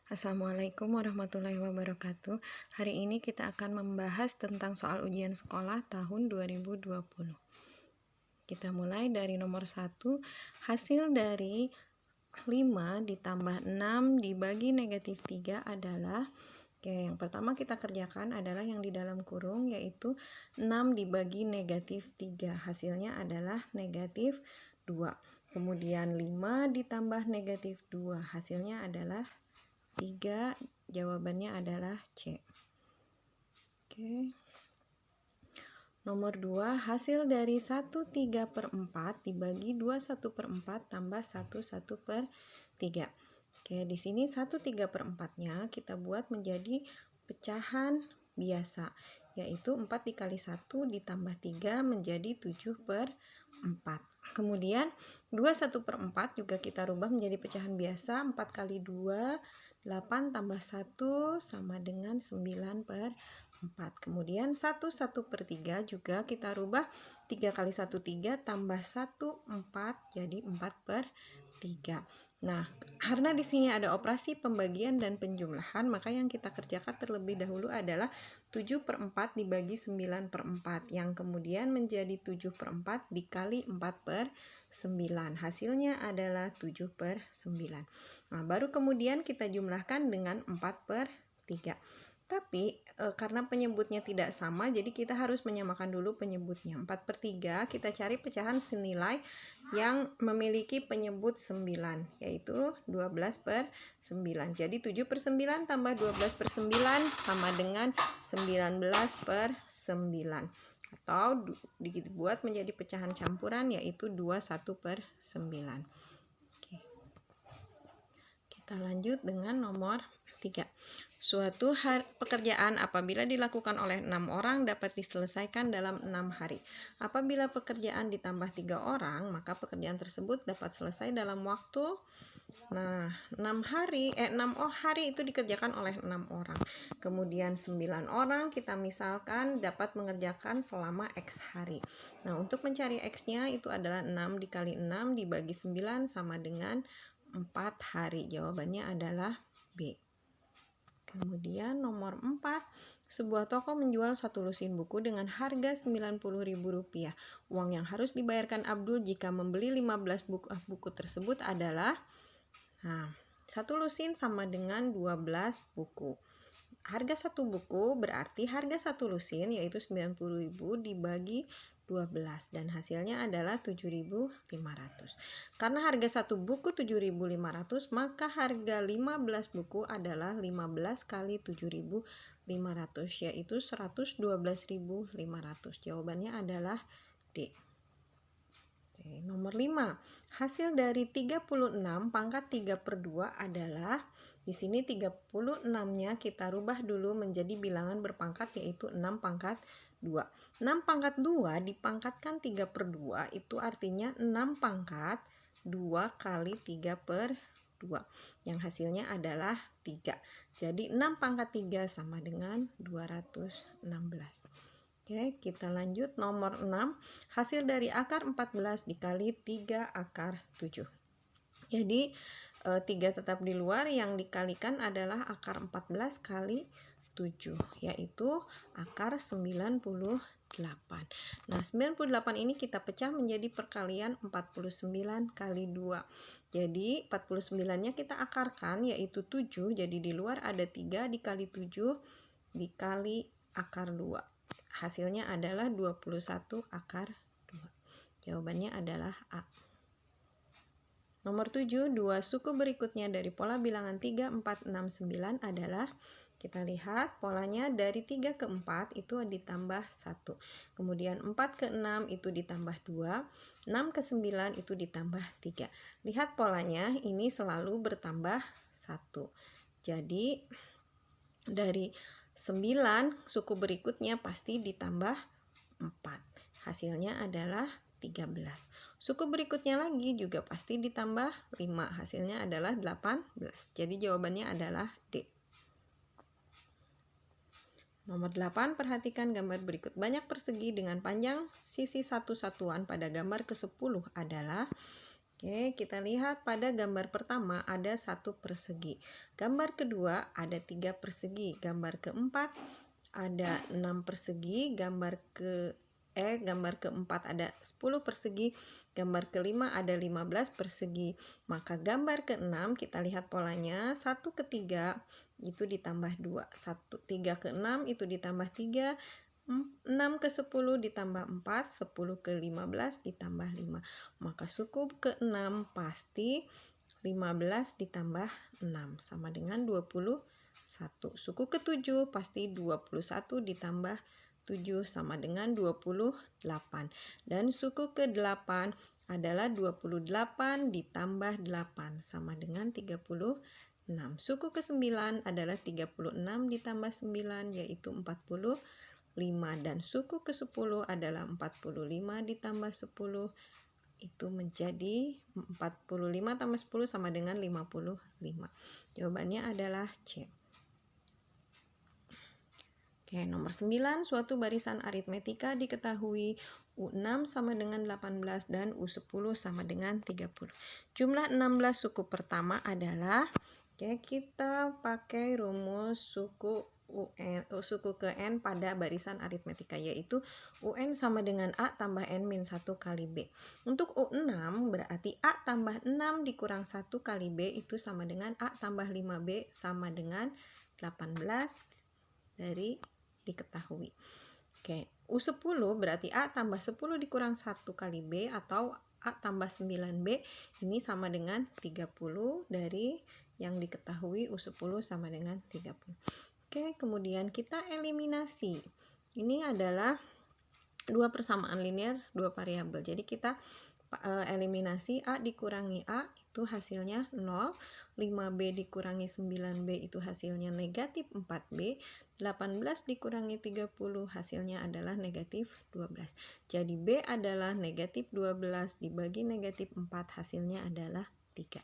Assalamualaikum warahmatullahi wabarakatuh. Hari ini kita akan membahas tentang soal ujian sekolah tahun 2020. Kita mulai dari nomor 1. Hasil dari 5 ditambah 6 dibagi negatif 3 adalah yang pertama kita kerjakan adalah yang di dalam kurung, yaitu 6 dibagi negatif 3. Hasilnya adalah negatif 2. Kemudian 5 ditambah negatif 2. Hasilnya adalah 3, jawabannya adalah C. Oke. Nomor 2, hasil dari 1/3/4 dibagi 2/1/4 tambah 1/1/3. Oke, di sini 1/3/4-nya kita buat menjadi pecahan biasa, yaitu 4 dikali 1 ditambah 3 menjadi 7/4. Kemudian 2/1/4 juga kita rubah menjadi pecahan biasa, 4 kali 2 8 tambah 1 sama dengan 9/4. Kemudian 1/1/3 juga kita rubah 3 kali 1 3 tambah 1 4 jadi 4/3. Nah, karena di sini ada operasi pembagian dan penjumlahan, maka yang kita kerjakan terlebih dahulu adalah 7/4 dibagi 9/4, yang kemudian menjadi 7/4 dikali 4/9. Hasilnya adalah 7/9. Nah, baru kemudian kita jumlahkan dengan 4/3. Tapi karena penyebutnya tidak sama, jadi kita harus menyamakan dulu penyebutnya. 4/3 kita cari pecahan senilai yang memiliki penyebut 9, yaitu 12/9. Jadi 7/9 tambah 12/9 sama dengan 19/9. Atau dibuat menjadi pecahan campuran, yaitu 21/9. Kita lanjut dengan nomor 3. Suatu pekerjaan apabila dilakukan oleh 6 orang dapat diselesaikan dalam 6 hari. Apabila pekerjaan ditambah 3 orang, maka pekerjaan tersebut dapat selesai dalam waktu 6 hari itu dikerjakan oleh 6 orang. Kemudian 9 orang kita misalkan dapat mengerjakan selama X hari. Nah, untuk mencari X-nya itu adalah 6 dikali 6 dibagi 9 sama dengan 4 hari. Jawabannya adalah B. Kemudian nomor 4, sebuah toko menjual satu lusin buku dengan harga Rp90.000. Uang yang harus dibayarkan Abdul jika membeli 15 buku tersebut adalah, satu lusin sama dengan 12 buku. Harga satu buku berarti harga satu lusin yaitu 90.000 dibagi 12 dan hasilnya adalah 7.500. Karena harga satu buku 7.500, maka harga 15 buku adalah 15 kali 7.500 yaitu 112.500. Jawabannya adalah D. Nomor 5, hasil dari 36 pangkat 3/2 adalah, di sini 36-nya kita rubah dulu menjadi bilangan berpangkat, yaitu 6 pangkat 2. 6 pangkat 2 dipangkatkan 3/2 itu artinya 6 pangkat 2 kali 3/2 yang hasilnya adalah 3. Jadi 6 pangkat 3 sama dengan 216. Oke, kita lanjut nomor 6. Hasil dari akar 14 dikali 3 akar 7. Jadi 3 tetap di luar, yang dikalikan adalah akar 14 kali 7, yaitu akar 98. Nah, 98 ini kita pecah menjadi perkalian 49 kali 2. Jadi 49-nya kita akarkan, yaitu 7. Jadi di luar ada 3 dikali 7 dikali akar 2. Hasilnya adalah 21 akar 2. Jawabannya adalah A. Nomor 7, dua suku berikutnya dari pola bilangan 3, 4, 6, 9 adalah, kita lihat polanya dari 3 ke 4 itu ditambah 1. Kemudian 4 ke 6 itu ditambah 2. 6 ke 9 itu ditambah 3. Lihat polanya, ini selalu bertambah 1. Jadi dari 9 suku berikutnya pasti ditambah 4. Hasilnya adalah 13. Suku berikutnya lagi juga pasti ditambah 5. Hasilnya adalah 18. Jadi jawabannya adalah D. Nomor 8, perhatikan gambar berikut. Banyak persegi dengan panjang sisi satu satuan pada gambar ke-10 adalah, Oke, kita lihat pada gambar pertama ada 1 persegi. Gambar kedua ada 3 persegi. Gambar keempat ada 6 persegi. Gambar keempat ada 10 persegi. Gambar kelima ada 15 persegi. Maka gambar keenam kita lihat polanya 1 ke 3 itu ditambah 2. 3 ke 6 itu ditambah 3. 6 ke 10 ditambah 4, 10 ke 15 ditambah 5. Maka suku ke-6 pasti 15 ditambah 6 sama dengan 21. Suku ke-7 pasti 21 ditambah 7 sama dengan 28. Dan suku ke-8 adalah 28 ditambah 8 sama dengan 36. Suku ke-9 adalah 36 ditambah 9 yaitu 45. Dan suku ke-10 adalah 45 ditambah 10 itu menjadi 45 tambah 10 sama dengan 55. Jawabannya adalah C. Oke, nomor 9, suatu barisan aritmetika diketahui U6 sama dengan 18 dan U10 sama dengan 30. Jumlah 16 suku pertama adalah, oke, kita pakai rumus suku ke N pada barisan aritmetika, yaitu UN sama dengan A tambah N min 1 kali B. Untuk U6 berarti A tambah 6 dikurang 1 kali B itu sama dengan A tambah 5B sama dengan 18 dari diketahui. Oke, U10 berarti A tambah 10 dikurang 1 kali B atau A tambah 9B ini sama dengan 30 dari yang diketahui U10 sama dengan 30. Oke, kemudian kita eliminasi. Ini adalah dua persamaan linear, dua variabel. Jadi kita eliminasi A dikurangi A itu hasilnya 0, 5B dikurangi 9B itu hasilnya negatif 4B, 18 dikurangi 30 hasilnya adalah negatif 12. Jadi B adalah negatif 12 dibagi negatif 4 hasilnya adalah 3.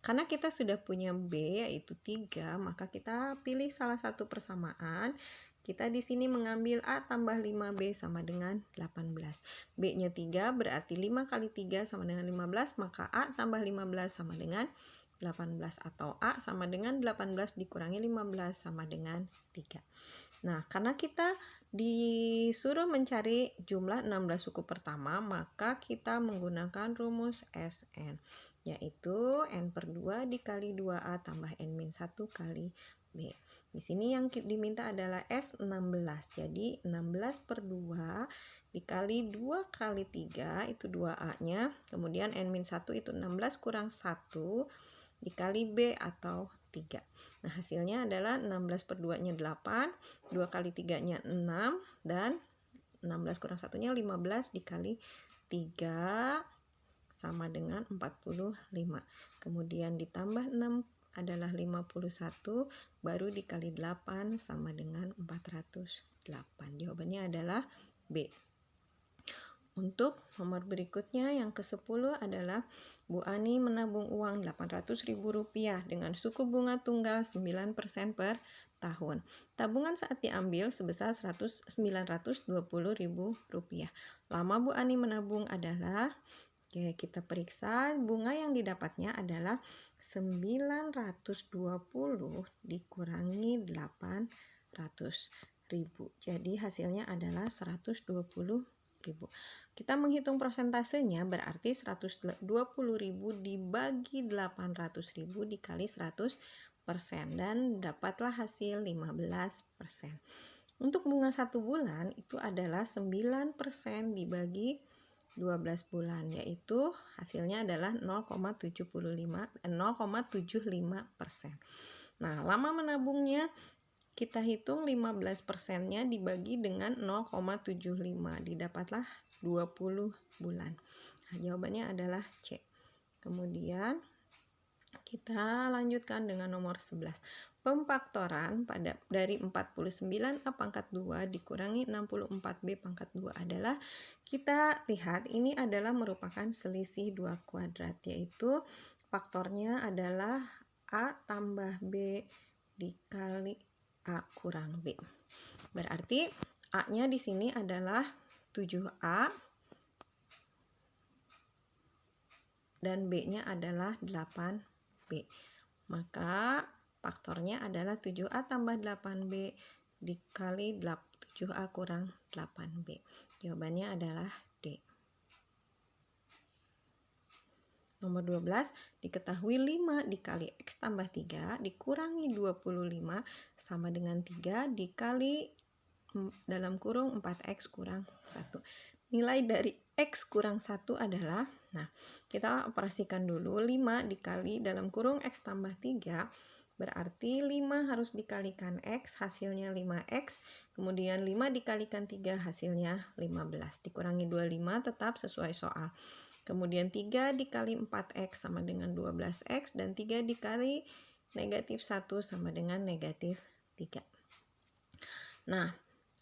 Karena kita sudah punya B yaitu 3, maka kita pilih salah satu persamaan. Kita di sini mengambil A tambah 5B sama dengan 18. B-nya 3 berarti 5 kali 3 sama dengan 15, maka A tambah 15 sama dengan 18 atau A sama dengan 18 dikurangi 15 sama dengan 3. Nah, karena kita disuruh mencari jumlah 16 suku pertama, maka kita menggunakan rumus SN, yaitu N per 2 dikali 2A tambah N min 1 kali B. Di sini yang diminta adalah S16. Jadi 16 per 2 dikali 2 kali 3 itu 2A-nya. Kemudian N min 1 itu 16 kurang 1 dikali B atau 3. Nah, hasilnya adalah 16 per 2-nya 8, 2 kali 3-nya 6, dan 16 kurang 1-nya 15 dikali 3 sama dengan 45. Kemudian ditambah 6 adalah 51, baru dikali 8 sama dengan 408. Jawabannya adalah B. Untuk nomor berikutnya yang ke-10 adalah Bu Ani menabung uang Rp800.000 dengan suku bunga tunggal 9% per tahun. Tabungan saat diambil sebesar Rp920.000. Lama Bu Ani menabung adalah, oke, kita periksa bunga yang didapatnya adalah 920 dikurangi 800.000. Jadi hasilnya adalah 120.000. Kita menghitung persentasenya berarti 120.000 dibagi 800.000 dikali 100% dan dapatlah hasil 15%. Untuk bunga 1 bulan itu adalah 9% dibagi 12 bulan, yaitu hasilnya adalah 0,75%. Nah, lama menabungnya kita hitung 15%-nya dibagi dengan 0,75, didapatlah 20 bulan. Nah, jawabannya adalah C. Kemudian kita lanjutkan dengan nomor 11. Pemfaktoran dari 49A pangkat 2 dikurangi 64B pangkat 2 adalah, kita lihat ini adalah merupakan selisih 2 kuadrat, yaitu faktornya adalah A tambah B dikali A kurang B. Berarti A-nya di sini adalah 7A dan B-nya adalah 8B. Maka faktornya adalah 7A tambah 8B dikali 7A kurang 8B. Jawabannya adalah D. Nomor 12, diketahui 5 dikali X tambah 3 dikurangi 25 sama dengan 3 dikali dalam kurung 4X kurang 1. Nilai dari X kurang 1 adalah, nah kita operasikan dulu, 5 dikali dalam kurung X tambah 3, berarti 5 harus dikalikan X, hasilnya 5X, kemudian 5 dikalikan 3, hasilnya 15, dikurangi 25 tetap sesuai soal. Kemudian 3 dikali 4X sama dengan 12X, dan 3 dikali negatif 1 sama dengan negatif 3. Nah,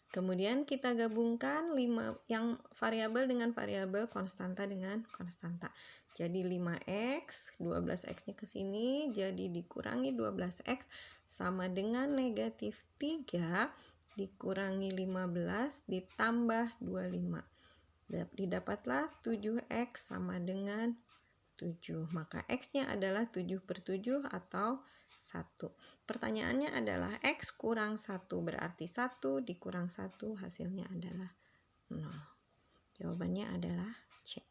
kemudian kita gabungkan 5 yang variabel dengan variabel, konstanta dengan konstanta. Jadi 5X, 12X-nya ke sini, jadi dikurangi 12X sama dengan negatif 3 dikurangi 15 ditambah 25. Didapatlah 7X sama dengan 7. Maka X-nya adalah 7/7 atau 1. Pertanyaannya adalah X kurang 1, berarti 1 dikurang 1 hasilnya adalah 0. Jawabannya adalah C.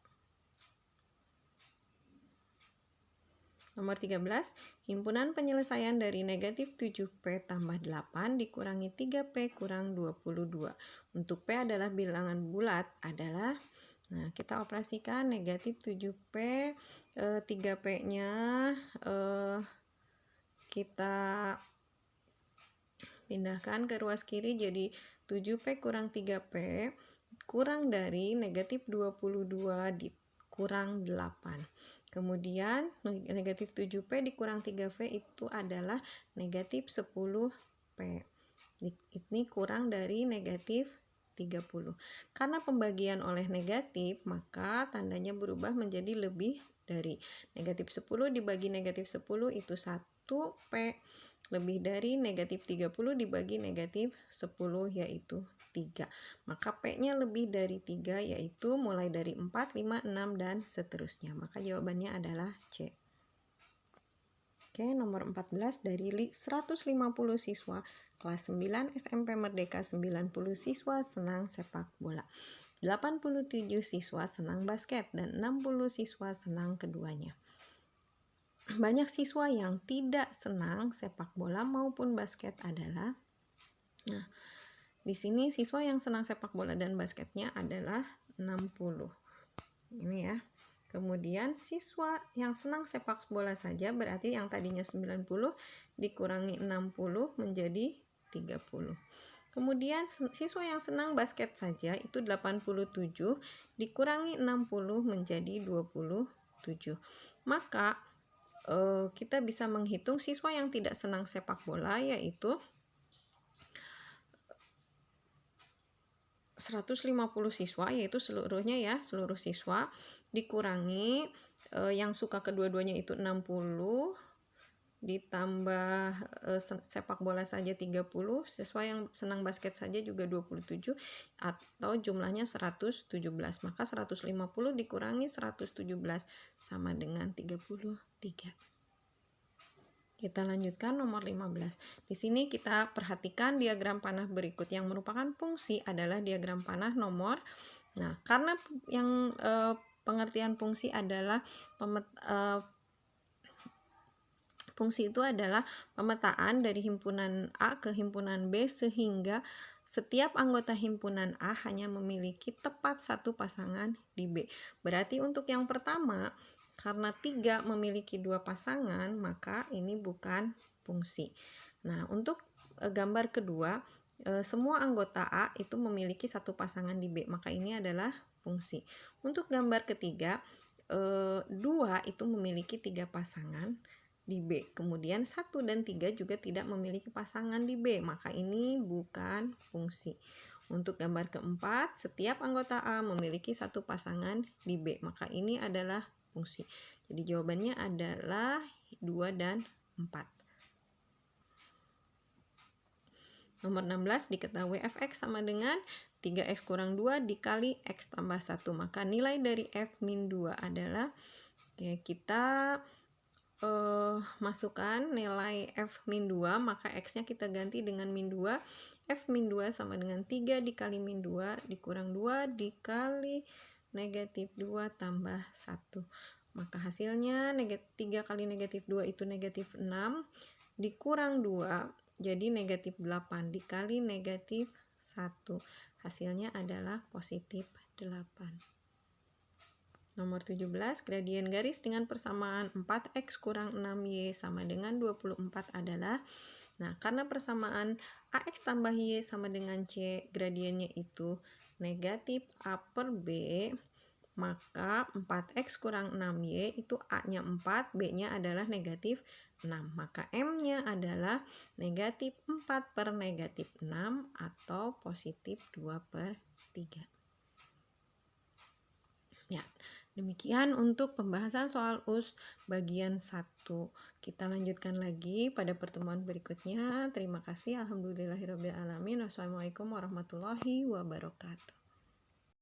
Nomor 13, himpunan penyelesaian dari negatif 7P tambah 8 dikurangi 3P kurang 22. Untuk P adalah bilangan bulat adalah, nah kita operasikan negatif 7P, 3P-nya kita pindahkan ke ruas kiri, jadi 7P kurang 3P kurang dari negatif 22 dikurang 8. Kemudian negatif 7P dikurang 3V itu adalah negatif 10P. Ini kurang dari negatif 30. Karena pembagian oleh negatif, maka tandanya berubah menjadi lebih dari. Negatif 10 dibagi negatif 10 itu 1P. Lebih dari negatif 30 dibagi negatif 10 yaitu 3. Maka P-nya lebih dari 3, yaitu mulai dari 4, 5, 6, dan seterusnya. Maka jawabannya adalah C. Oke, nomor 14, dari 150 siswa kelas 9 SMP Merdeka, 90 siswa senang sepak bola, 87 siswa senang basket, dan 60 siswa senang keduanya. Banyak siswa yang tidak senang sepak bola maupun basket adalah, nah di sini siswa yang senang sepak bola dan basketnya adalah 60. Ini ya. Kemudian siswa yang senang sepak bola saja, berarti yang tadinya 90 dikurangi 60 menjadi 30. Kemudian siswa yang senang basket saja itu 87 dikurangi 60 menjadi 27. Maka kita bisa menghitung siswa yang tidak senang sepak bola, yaitu 150 siswa, yaitu seluruhnya ya, seluruh siswa, dikurangi yang suka kedua-duanya itu 60, ditambah sepak bola saja 30, siswa yang senang basket saja juga 27, atau jumlahnya 117. Maka 150 dikurangi 117 sama dengan 33. Kita lanjutkan nomor 15. Di sini kita perhatikan diagram panah berikut. Yang merupakan fungsi adalah diagram panah nomor. Nah, karena yang pengertian fungsi adalah fungsi itu adalah pemetaan dari himpunan A ke himpunan B, sehingga setiap anggota himpunan A hanya memiliki tepat satu pasangan di B. Berarti untuk yang pertama, karena 3 memiliki 2 pasangan, maka ini bukan fungsi. Nah, untuk gambar kedua, semua anggota A itu memiliki satu pasangan di B, maka ini adalah fungsi. Untuk gambar ketiga, 2 itu memiliki 3 pasangan di B. Kemudian 1 dan 3 juga tidak memiliki pasangan di B, maka ini bukan fungsi. Untuk gambar keempat, setiap anggota A memiliki satu pasangan di B, maka ini adalah fungsi. Jadi jawabannya adalah 2 dan 4. Nomor 16, diketahui fx sama dengan 3x kurang 2 dikali x tambah 1. Maka nilai dari f min 2 adalah Oke, kita masukkan nilai F-2, maka X-nya kita ganti dengan min 2. F-2 sama dengan 3 dikali min 2 dikurang 2 dikali negatif 2 tambah 1. Maka hasilnya 3 kali negatif 2 itu negatif 6 dikurang 2 jadi negatif 8 dikali negatif 1. Hasilnya adalah positif 8. Nomor 17, gradien garis dengan persamaan 4x kurang 6y sama dengan 24 adalah, nah karena persamaan ax tambah y sama dengan c, gradiennya itu negatif a per b, maka 4x kurang 6y itu a-nya 4, b-nya adalah negatif 6. Maka m-nya adalah negatif 4 per negatif 6 atau positif 2 per 3. Ya, demikian untuk pembahasan soal US bagian 1. Kita lanjutkan lagi pada pertemuan berikutnya. Terima kasih. Alhamdulillahirabbil alamin. Wassalamualaikum warahmatullahi wabarakatuh.